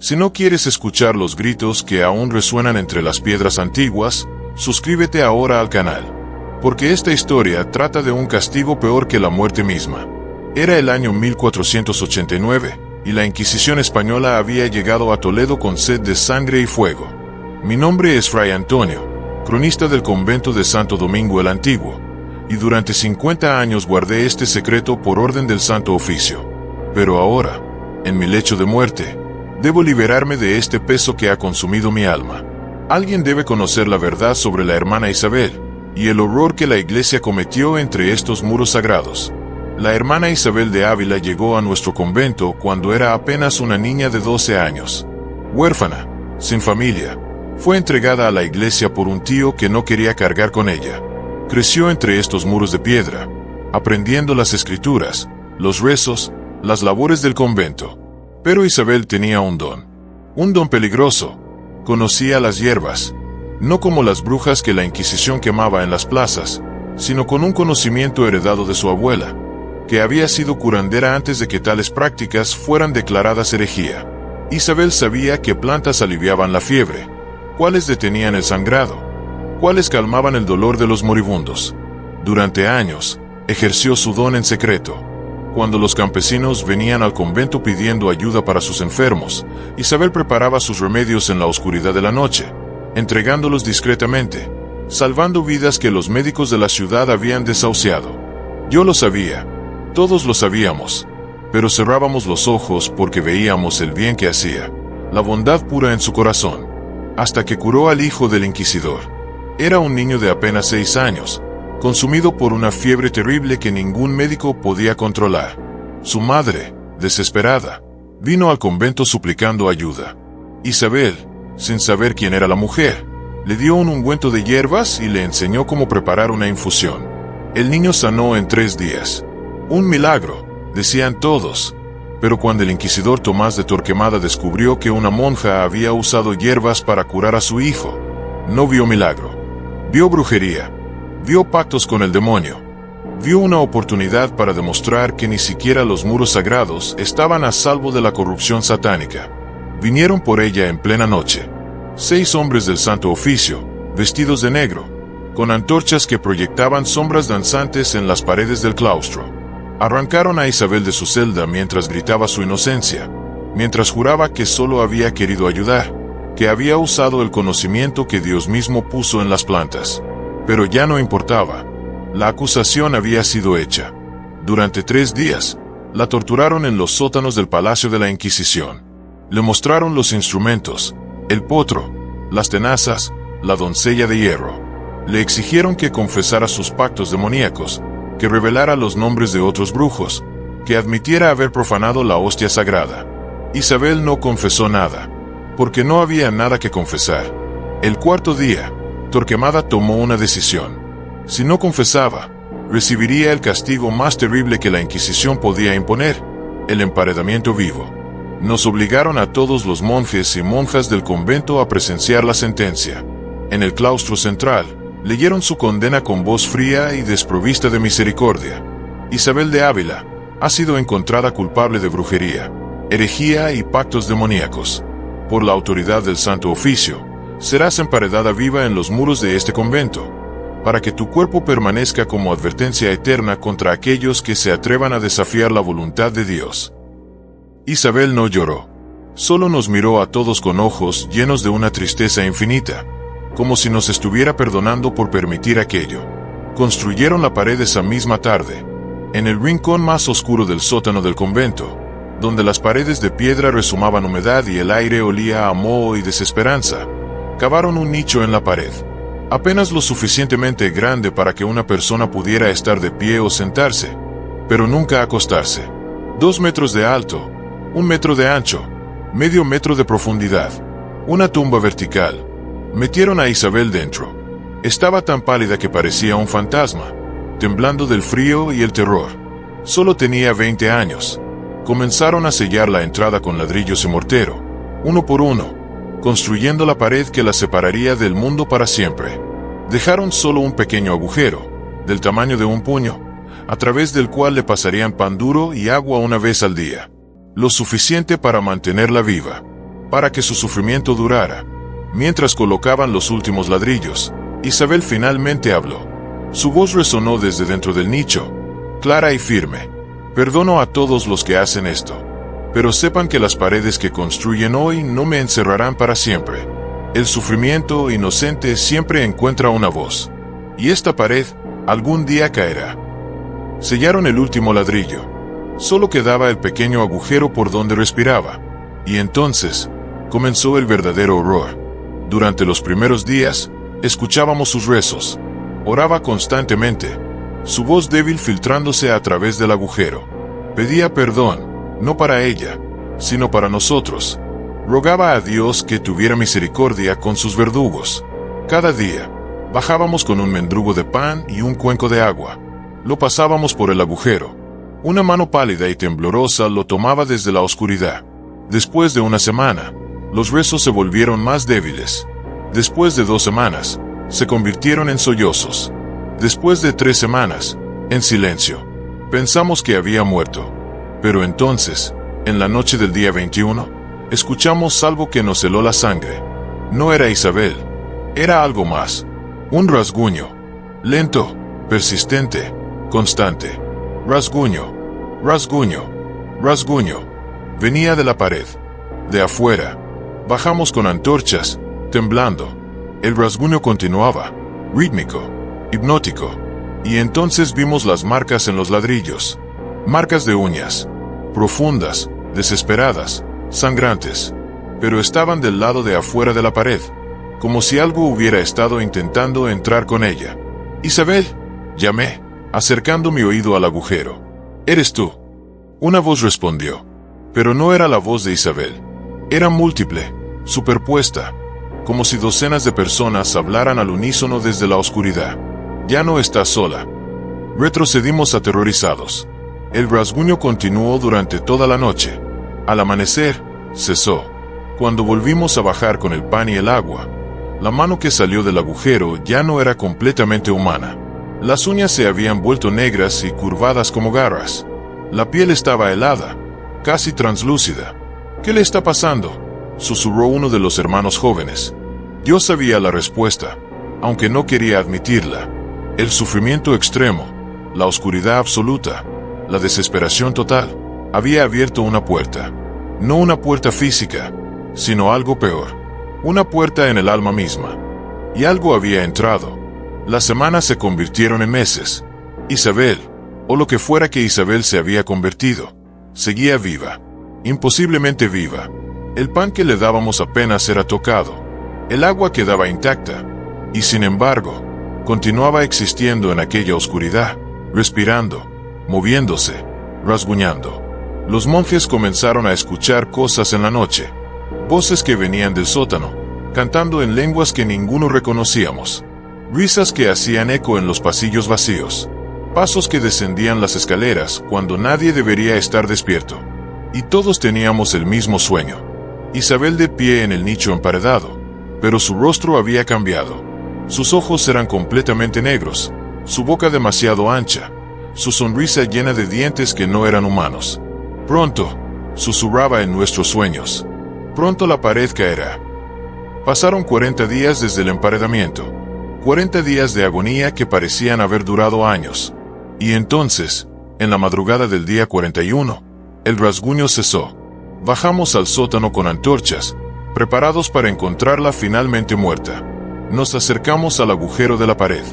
Si no quieres escuchar los gritos que aún resuenan entre las piedras antiguas, suscríbete ahora al canal. Porque esta historia trata de un castigo peor que la muerte misma. Era el año 1489, y la Inquisición española había llegado a Toledo con sed de sangre y fuego. Mi nombre es Fray Antonio, cronista del convento de Santo Domingo el Antiguo, y durante 50 años guardé este secreto por orden del Santo Oficio. Pero ahora, en mi lecho de muerte, debo liberarme de este peso que ha consumido mi alma. Alguien debe conocer la verdad sobre la hermana Isabel, y el horror que la Iglesia cometió entre estos muros sagrados. La hermana Isabel de Ávila llegó a nuestro convento cuando era apenas una niña de 12 años. Huérfana, sin familia, fue entregada a la Iglesia por un tío que no quería cargar con ella. Creció entre estos muros de piedra, aprendiendo las escrituras, los rezos, las labores del convento. Pero Isabel tenía un don peligroso. Conocía las hierbas, no como las brujas que la Inquisición quemaba en las plazas, sino con un conocimiento heredado de su abuela, que había sido curandera antes de que tales prácticas fueran declaradas herejía. Isabel sabía qué plantas aliviaban la fiebre, cuáles detenían el sangrado, cuáles calmaban el dolor de los moribundos. Durante años, ejerció su don en secreto. Cuando los campesinos venían al convento pidiendo ayuda para sus enfermos, Isabel preparaba sus remedios en la oscuridad de la noche, entregándolos discretamente, salvando vidas que los médicos de la ciudad habían desahuciado. Yo lo sabía, todos lo sabíamos, pero cerrábamos los ojos porque veíamos el bien que hacía, la bondad pura en su corazón, hasta que curó al hijo del inquisidor. Era un niño de apenas 6 años, consumido por una fiebre terrible que ningún médico podía controlar. Su madre, desesperada, vino al convento suplicando ayuda. Isabel, sin saber quién era la mujer, le dio un ungüento de hierbas y le enseñó cómo preparar una infusión. El niño sanó en 3 días. Un milagro, decían todos. Pero cuando el inquisidor Tomás de Torquemada descubrió que una monja había usado hierbas para curar a su hijo, no vio milagro. Vio brujería. Vio pactos con el demonio. Vio una oportunidad para demostrar que ni siquiera los muros sagrados estaban a salvo de la corrupción satánica. Vinieron por ella en plena noche 6 hombres del Santo Oficio, vestidos de negro, con antorchas que proyectaban sombras danzantes en las paredes del claustro. Arrancaron a Isabel de su celda mientras gritaba su inocencia, mientras juraba que solo había querido ayudar, que había usado el conocimiento que Dios mismo puso en las plantas. Pero ya no importaba. La acusación había sido hecha. Durante 3 días, la torturaron en los sótanos del Palacio de la Inquisición. Le mostraron los instrumentos, el potro, las tenazas, la doncella de hierro. Le exigieron que confesara sus pactos demoníacos, que revelara los nombres de otros brujos, que admitiera haber profanado la hostia sagrada. Isabel no confesó nada, porque no había nada que confesar. El 4.º día, Torquemada tomó una decisión. Si no confesaba, recibiría el castigo más terrible que la Inquisición podía imponer, el emparedamiento vivo. Nos obligaron a todos los monjes y monjas del convento a presenciar la sentencia. En el claustro central, leyeron su condena con voz fría y desprovista de misericordia. Isabel de Ávila ha sido encontrada culpable de brujería, herejía y pactos demoníacos. Por la autoridad del Santo Oficio, serás emparedada viva en los muros de este convento, para que tu cuerpo permanezca como advertencia eterna contra aquellos que se atrevan a desafiar la voluntad de Dios. Isabel no lloró. Solo nos miró a todos con ojos llenos de una tristeza infinita, como si nos estuviera perdonando por permitir aquello. Construyeron la pared esa misma tarde, en el rincón más oscuro del sótano del convento, donde las paredes de piedra resumaban humedad y el aire olía a moho y desesperanza. Cavaron un nicho en la pared, apenas lo suficientemente grande para que una persona pudiera estar de pie o sentarse, pero nunca acostarse. 2 metros de alto, 1 metro de ancho, medio metro de profundidad, una tumba vertical. Metieron a Isabel dentro. Estaba tan pálida que parecía un fantasma, temblando del frío y el terror. Solo tenía 20 años. Comenzaron a sellar la entrada con ladrillos y mortero, uno por uno, construyendo la pared que la separaría del mundo para siempre. Dejaron solo un pequeño agujero, del tamaño de un puño, a través del cual le pasarían pan duro y agua una vez al día, lo suficiente para mantenerla viva. para que su sufrimiento durara. Mientras colocaban los últimos ladrillos, Isabel finalmente habló. Su voz resonó desde dentro del nicho, clara y firme. Perdono a todos los que hacen esto, pero sepan que las paredes que construyen hoy no me encerrarán para siempre. El sufrimiento inocente siempre encuentra una voz, y esta pared algún día caerá. Sellaron el último ladrillo. Solo quedaba el pequeño agujero por donde respiraba, y entonces comenzó el verdadero horror. Durante los primeros días, escuchábamos sus rezos. Oraba constantemente, su voz débil filtrándose a través del agujero. Pedía perdón, no para ella, sino para nosotros. Rogaba a Dios que tuviera misericordia con sus verdugos. Cada día, bajábamos con un mendrugo de pan y un cuenco de agua. Lo pasábamos por el agujero. Una mano pálida y temblorosa lo tomaba desde la oscuridad. Después de una semana, los rezos se volvieron más débiles. Después de 2 semanas, se convirtieron en sollozos. Después de 3 semanas, en silencio. Pensamos que había muerto. Pero entonces, en la noche del día 21, escuchamos algo que nos heló la sangre. No era Isabel. Era algo más. Un rasguño. Lento, persistente, constante. Rasguño, rasguño, rasguño. Venía de la pared. De afuera. Bajamos con antorchas, temblando. El rasguño continuaba, rítmico, hipnótico. Y entonces vimos las marcas en los ladrillos. Marcas de uñas. Profundas, desesperadas, sangrantes. Pero estaban del lado de afuera de la pared, como si algo hubiera estado intentando entrar con ella. Isabel, llamé, acercando mi oído al agujero. ¿Eres tú? Una voz respondió. Pero no era la voz de Isabel. Era múltiple, superpuesta, como si docenas de personas hablaran al unísono desde la oscuridad. Ya no estás sola. Retrocedimos aterrorizados. El rasguño continuó durante toda la noche. Al amanecer, cesó. Cuando volvimos a bajar con el pan y el agua, la mano que salió del agujero ya no era completamente humana. Las uñas se habían vuelto negras y curvadas como garras. La piel estaba helada, casi translúcida. ¿Qué le está pasando?, susurró uno de los hermanos jóvenes. Yo sabía la respuesta, aunque no quería admitirla. El sufrimiento extremo, la oscuridad absoluta, la desesperación total, había abierto una puerta. No una puerta física, sino algo peor. Una puerta en el alma misma. Y algo había entrado. Las semanas se convirtieron en meses. Isabel, o lo que fuera que Isabel se había convertido, seguía viva. Imposiblemente viva. El pan que le dábamos apenas era tocado. El agua quedaba intacta. Y sin embargo, continuaba existiendo en aquella oscuridad, respirando, moviéndose, rasguñando. Los monjes comenzaron a escuchar cosas en la noche. Voces que venían del sótano, cantando en lenguas que ninguno reconocíamos. Risas que hacían eco en los pasillos vacíos. Pasos que descendían las escaleras cuando nadie debería estar despierto. Y todos teníamos el mismo sueño. Isabel de pie en el nicho emparedado, pero su rostro había cambiado. Sus ojos eran completamente negros, su boca demasiado ancha, su sonrisa llena de dientes que no eran humanos. Pronto, susurraba en nuestros sueños. Pronto la pared caerá. Pasaron 40 días desde el emparedamiento. 40 días de agonía que parecían haber durado años. Y entonces, en la madrugada del día 41, el rasguño cesó. Bajamos al sótano con antorchas, preparados para encontrarla finalmente muerta. Nos acercamos al agujero de la pared.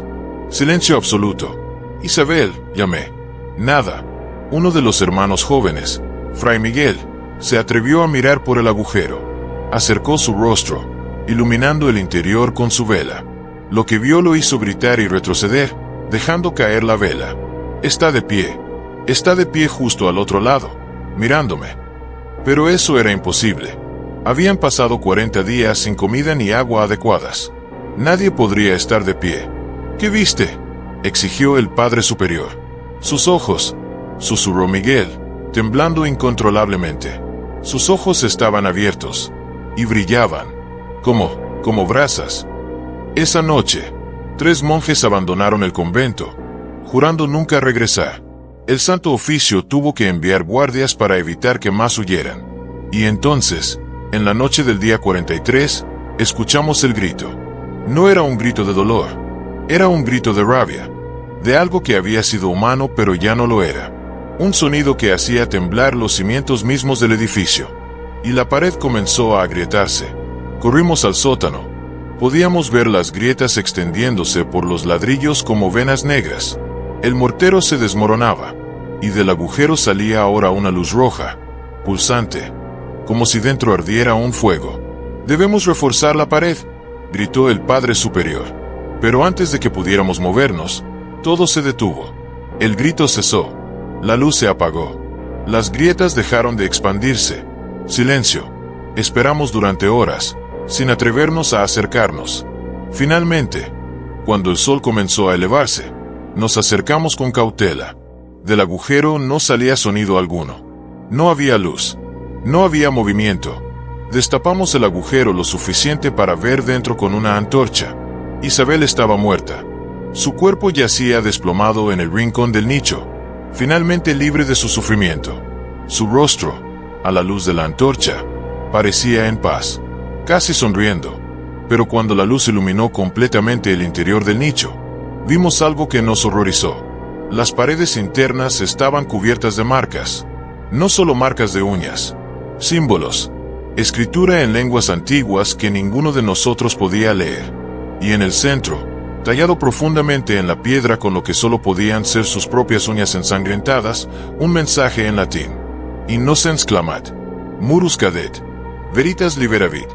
Silencio absoluto. Isabel, llamé. Nada. Uno de los hermanos jóvenes, Fray Miguel, se atrevió a mirar por el agujero. Acercó su rostro, iluminando el interior con su vela. Lo que vio lo hizo gritar y retroceder, dejando caer la vela. Está de pie. Está de pie justo al otro lado, mirándome. Pero eso era imposible. Habían pasado 40 días sin comida ni agua adecuadas. Nadie podría estar de pie. ¿Qué viste?, exigió el Padre Superior. Sus ojos, susurró Miguel, temblando incontrolablemente. Sus ojos estaban abiertos, y brillaban, como brasas. Esa noche, 3 monjes abandonaron el convento, jurando nunca regresar. El Santo Oficio tuvo que enviar guardias para evitar que más huyeran. Y entonces, En la noche del día 43, escuchamos el grito. No era un grito de dolor, era un grito de rabia, de algo que había sido humano pero ya no lo era. Un sonido que hacía temblar los cimientos mismos del edificio. Y la pared comenzó a agrietarse. Corrimos al sótano. Podíamos ver las grietas extendiéndose por los ladrillos como venas negras. El mortero se desmoronaba, y del agujero salía ahora una luz roja, pulsante, como si dentro ardiera un fuego. «Debemos reforzar la pared», gritó el Padre Superior. Pero antes de que pudiéramos movernos, todo se detuvo. El grito cesó. La luz se apagó. Las grietas dejaron de expandirse. Silencio. Esperamos durante horas, sin atrevernos a acercarnos. Finalmente, cuando el sol comenzó a elevarse, nos acercamos con cautela. Del agujero no salía sonido alguno. No había luz. No había movimiento. Destapamos el agujero lo suficiente para ver dentro con una antorcha. Isabel estaba muerta. Su cuerpo yacía desplomado en el rincón del nicho, finalmente libre de su sufrimiento. Su rostro, a la luz de la antorcha, parecía en paz, casi sonriendo. Pero cuando la luz iluminó completamente el interior del nicho, vimos algo que nos horrorizó. Las paredes internas estaban cubiertas de marcas. No solo marcas de uñas, símbolos, escritura en lenguas antiguas que ninguno de nosotros podía leer. Y en el centro, tallado profundamente en la piedra con lo que solo podían ser sus propias uñas ensangrentadas, un mensaje en latín. Innocens clamat. Murus cadet. Veritas liberavit.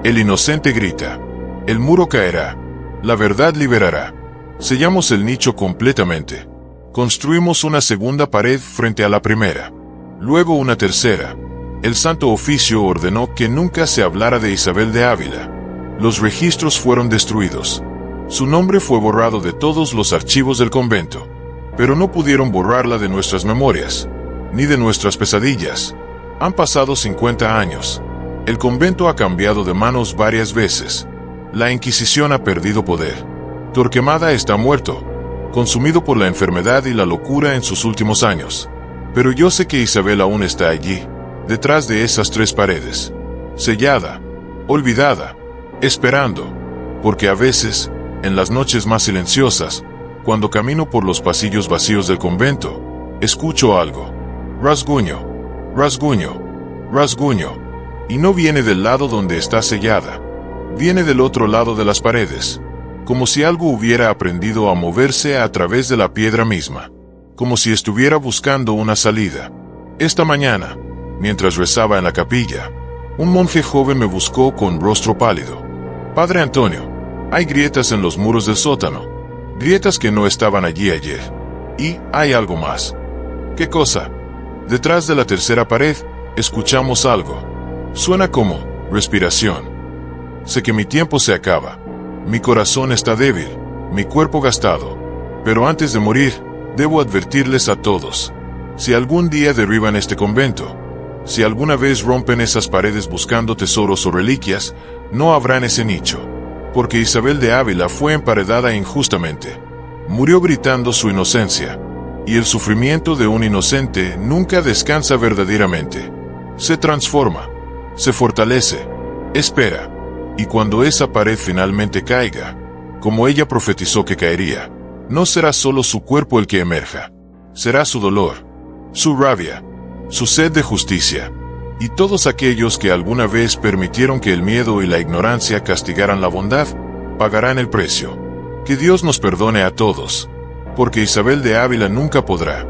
El inocente grita. El muro caerá. La verdad liberará. Sellamos el nicho completamente. Construimos una segunda pared frente a la primera. Luego una tercera. El Santo Oficio ordenó que nunca se hablara de Isabel de Ávila. Los registros fueron destruidos. Su nombre fue borrado de todos los archivos del convento. Pero no pudieron borrarla de nuestras memorias, ni de nuestras pesadillas. Han pasado 50 años. El convento ha cambiado de manos varias veces. La Inquisición ha perdido poder. Torquemada está muerto, consumido por la enfermedad y la locura en sus últimos años. Pero yo sé que Isabel aún está allí, detrás de esas 3 paredes, sellada, olvidada, esperando, porque a veces, en las noches más silenciosas, cuando camino por los pasillos vacíos del convento, escucho algo. Rasguño, rasguño, rasguño. Y no viene del lado donde está sellada. Viene del otro lado de las paredes. Como si algo hubiera aprendido a moverse a través de la piedra misma. Como si estuviera buscando una salida. Esta mañana, mientras rezaba en la capilla, un monje joven me buscó con rostro pálido. «Padre Antonio, hay grietas en los muros del sótano. Grietas que no estaban allí ayer. Y hay algo más». «¿Qué cosa?» Detrás de la tercera pared, escuchamos algo. Suena como respiración. Sé que mi tiempo se acaba. Mi corazón está débil, mi cuerpo gastado. Pero antes de morir, debo advertirles a todos. Si algún día derriban este convento, si alguna vez rompen esas paredes buscando tesoros o reliquias, no habrán ese nicho. Porque Isabel de Ávila fue emparedada injustamente. Murió gritando su inocencia. Y el sufrimiento de un inocente nunca descansa verdaderamente. Se transforma, se fortalece, espera. Y cuando esa pared finalmente caiga, como ella profetizó que caería, no será solo su cuerpo el que emerja. Será su dolor, su rabia, su sed de justicia. Y todos aquellos que alguna vez permitieron que el miedo y la ignorancia castigaran la bondad, pagarán el precio. Que Dios nos perdone a todos, porque Isabel de Ávila nunca podrá.